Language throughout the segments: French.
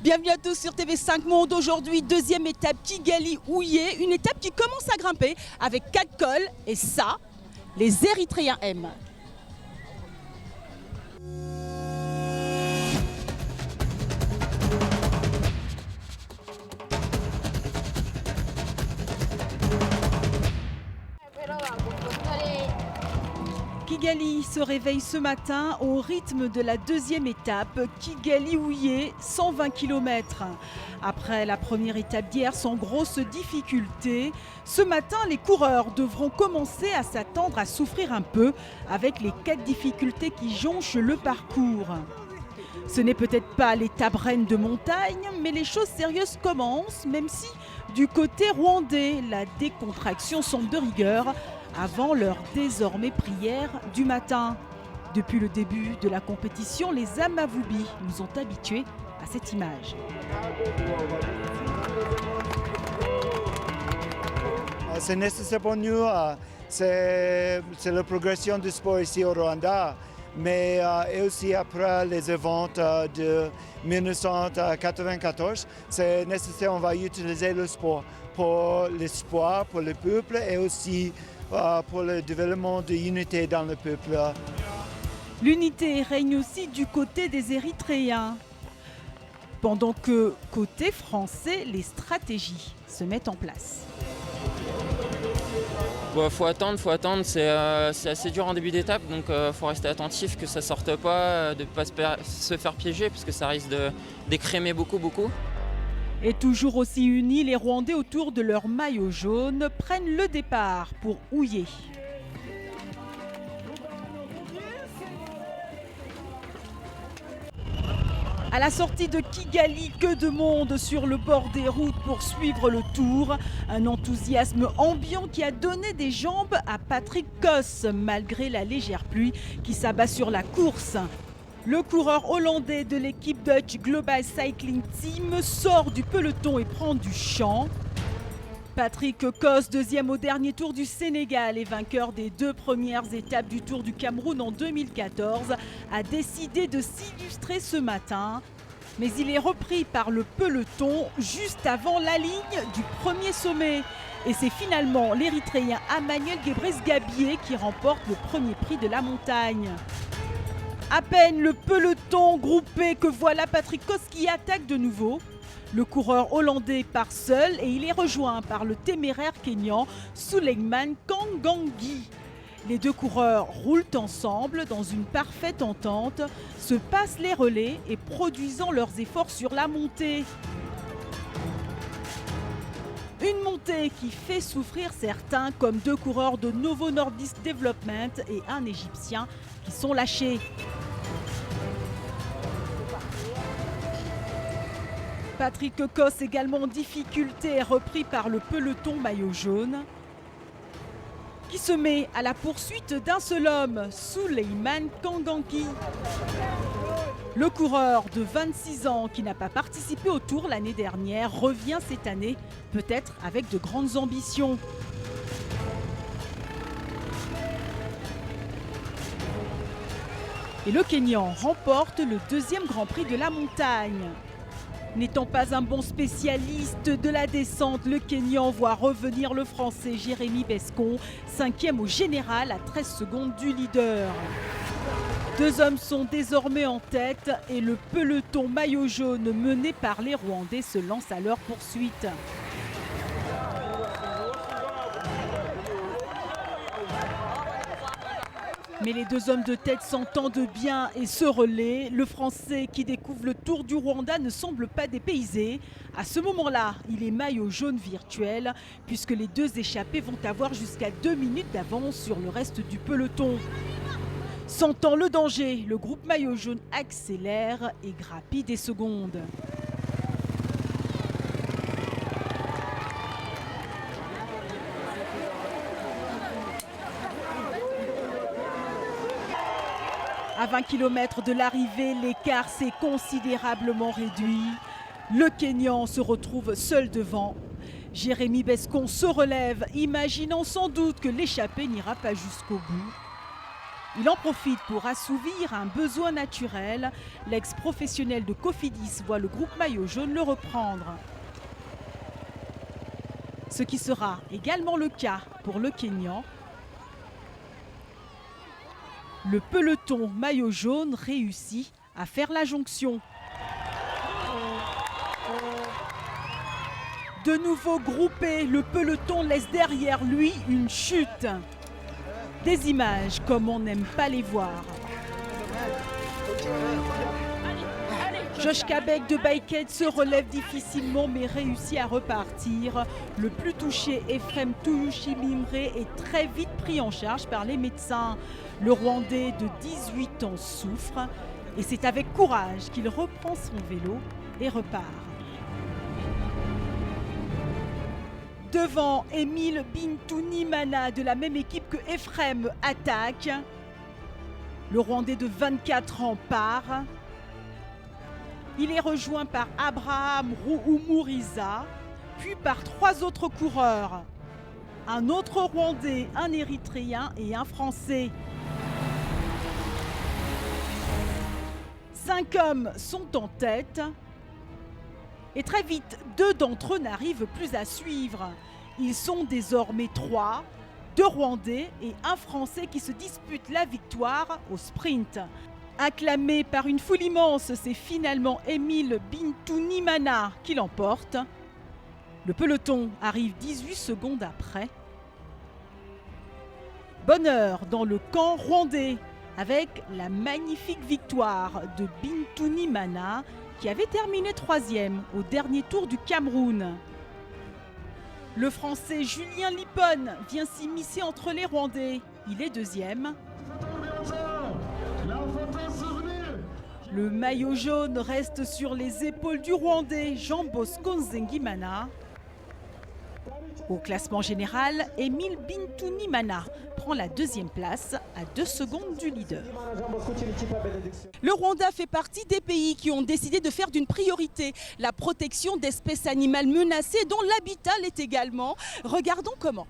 Bienvenue à tous sur TV5 Monde. Aujourd'hui, deuxième étape Kigali-Houye, une étape qui commence à grimper avec 4 cols et ça, les Érythréens aiment. Kigali se réveille ce matin au rythme de la deuxième étape, Kigali-Houye, 120 km. Après la première étape d'hier sans grosse difficulté, ce matin les coureurs devront commencer à s'attendre à souffrir un peu avec les 4 difficultés qui jonchent le parcours. Ce n'est peut-être pas l'étape reine de montagne, mais les choses sérieuses commencent, même si du côté rwandais, la décontraction semble de rigueur avant leur désormais prière du matin. Depuis le début de la compétition, les Amavubi nous ont habitués à cette image. C'est nécessaire pour nous, c'est la progression du sport ici au Rwanda, mais et aussi après les événements de 1994, c'est nécessaire, on va utiliser le sport pour l'espoir, pour le peuple et aussi pour le développement de l'unité dans le peuple. L'unité règne aussi du côté des Érythréens, pendant que côté français, les stratégies se mettent en place. Faut attendre, c'est assez dur en début d'étape, donc faut rester attentif que ça sorte pas, de ne pas se faire piéger, parce que ça risque d'écrémer beaucoup. Et toujours aussi unis, les Rwandais autour de leur maillot jaune prennent le départ pour Houye. À la sortie de Kigali, que de monde sur le bord des routes pour suivre le tour. Un enthousiasme ambiant qui a donné des jambes à Patrick Kos, malgré la légère pluie qui s'abat sur la course. Le coureur hollandais de l'équipe Dutch Global Cycling Team sort du peloton et prend du champ. Patrick Kos, deuxième au dernier tour du Sénégal et vainqueur des 2 premières étapes du Tour du Cameroun en 2014, a décidé de s'illustrer ce matin. Mais il est repris par le peloton juste avant la ligne du premier sommet. Et c'est finalement l'Érythréen Emmanuel Gebrselassie qui remporte le premier prix de la montagne. À peine le peloton groupé que voilà Patrick Kos qui attaque de nouveau. Le coureur hollandais part seul et il est rejoint par le téméraire kényan Suleiman Kangangi. Les 2 coureurs roulent ensemble dans une parfaite entente, se passent les relais et produisant leurs efforts sur la montée. Une montée qui fait souffrir certains comme 2 coureurs de Novo Nordisk Development et un Égyptien qui sont lâchés. Patrick Kos également en difficulté, repris par le peloton maillot jaune, qui se met à la poursuite d'un seul homme, Suleiman Kangangi. Le coureur de 26 ans qui n'a pas participé au Tour l'année dernière revient cette année, peut-être avec de grandes ambitions. Et le Kényan remporte le 2e Grand Prix de la montagne. N'étant pas un bon spécialiste de la descente, le Kényan voit revenir le Français Jérémy Bescon, 5e au général à 13 secondes du leader. 2 hommes sont désormais en tête et le peloton maillot jaune mené par les Rwandais se lance à leur poursuite. Mais les 2 hommes de tête s'entendent bien et se relaient. Le Français qui découvre le Tour du Rwanda ne semble pas dépaysé. À ce moment-là, il est maillot jaune virtuel puisque les 2 échappés vont avoir jusqu'à 2 minutes d'avance sur le reste du peloton. Sentant le danger, le groupe maillot jaune accélère et grappille des secondes. À 20 km de l'arrivée, l'écart s'est considérablement réduit. Le Kényan se retrouve seul devant. Jérémy Bescon se relève, imaginant sans doute que l'échappée n'ira pas jusqu'au bout. Il en profite pour assouvir un besoin naturel. L'ex-professionnel de Cofidis voit le groupe maillot jaune le reprendre. Ce qui sera également le cas pour le Kényan. Le peloton maillot jaune réussit à faire la jonction. De nouveau groupé, le peloton laisse derrière lui une chute. Des images comme on n'aime pas les voir. Josh Kabek de Baiket se relève difficilement mais réussit à repartir. Le plus touché, Ephrem Tuyushi-Mimre, est très vite pris en charge par les médecins. Le Rwandais de 18 ans souffre et c'est avec courage qu'il reprend son vélo et repart. Devant, Emile Bintunimana de la même équipe que Ephrem attaque. Le Rwandais de 24 ans part. Il est rejoint par Abraham Ruhumuriza, puis par 3 autres coureurs. Un autre Rwandais, un Érythréen et un Français. 5 hommes sont en tête. Et très vite, 2 d'entre eux n'arrivent plus à suivre. Ils sont désormais 3, 2 Rwandais et un Français qui se disputent la victoire au sprint. Acclamé par une foule immense, c'est finalement Emile Bintunimana qui l'emporte. Le peloton arrive 18 secondes après. Bonheur dans le camp rwandais avec la magnifique victoire de Bintunimana qui avait terminé 3e au dernier tour du Cameroun. Le Français Julien Lipon vient s'immiscer entre les Rwandais. Il est 2e. Le maillot jaune reste sur les épaules du Rwandais Jean Bosco Nzengimana. Au classement général, Emile Bintunimana prend la 2e place à 2 secondes du leader. Le Rwanda fait partie des pays qui ont décidé de faire d'une priorité la protection d'espèces animales menacées dont l'habitat l'est également. Regardons comment.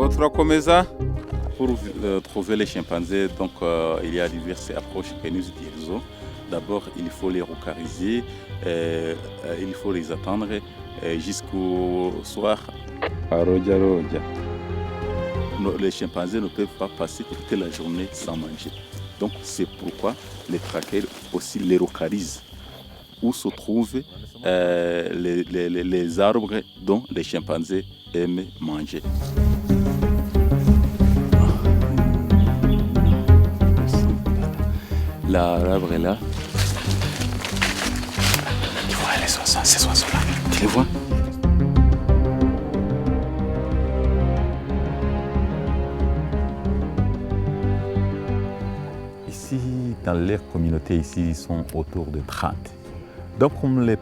Turakomeza pour trouver les chimpanzés. Donc il y a diverses approches que nous utilisons. D'abord, il faut les localiser, il faut les attendre jusqu'au soir. Les chimpanzés ne peuvent pas passer toute la journée sans manger. Donc c'est pourquoi les traqueurs aussi les localisent où se trouvent les arbres dont les chimpanzés aiment manger. L'arbre est là. Tu vois ces oiseaux-là. Tu les vois? Ici, dans leur communauté, ici, ils sont autour de 30. Donc, comme les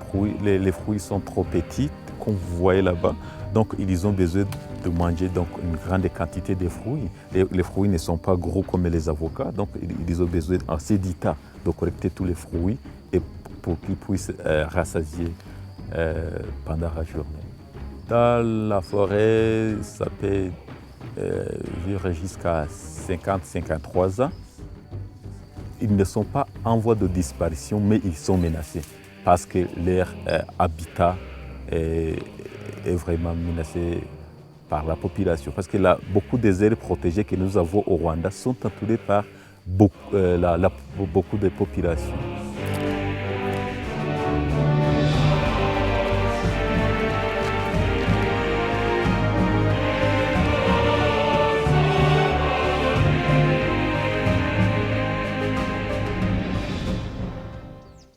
fruits sont trop petits, comme vous voyez là-bas, donc ils ont besoin de manger donc, une grande quantité de fruits. Les fruits ne sont pas gros comme les avocats, donc ils ont besoin assez d'état de collecter tous les fruits et pour qu'ils puissent rassasier pendant la journée. Dans la forêt, ça peut vivre jusqu'à 50-53 ans. Ils ne sont pas en voie de disparition, mais ils sont menacés parce que leur habitat est vraiment menacé par la population. Parce que là, beaucoup des aires protégées que nous avons au Rwanda sont entourées par beaucoup de populations.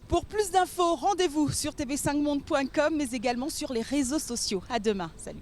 Pour plus d'infos, rendez-vous sur tv5monde.com mais également sur les réseaux sociaux. À demain. Salut.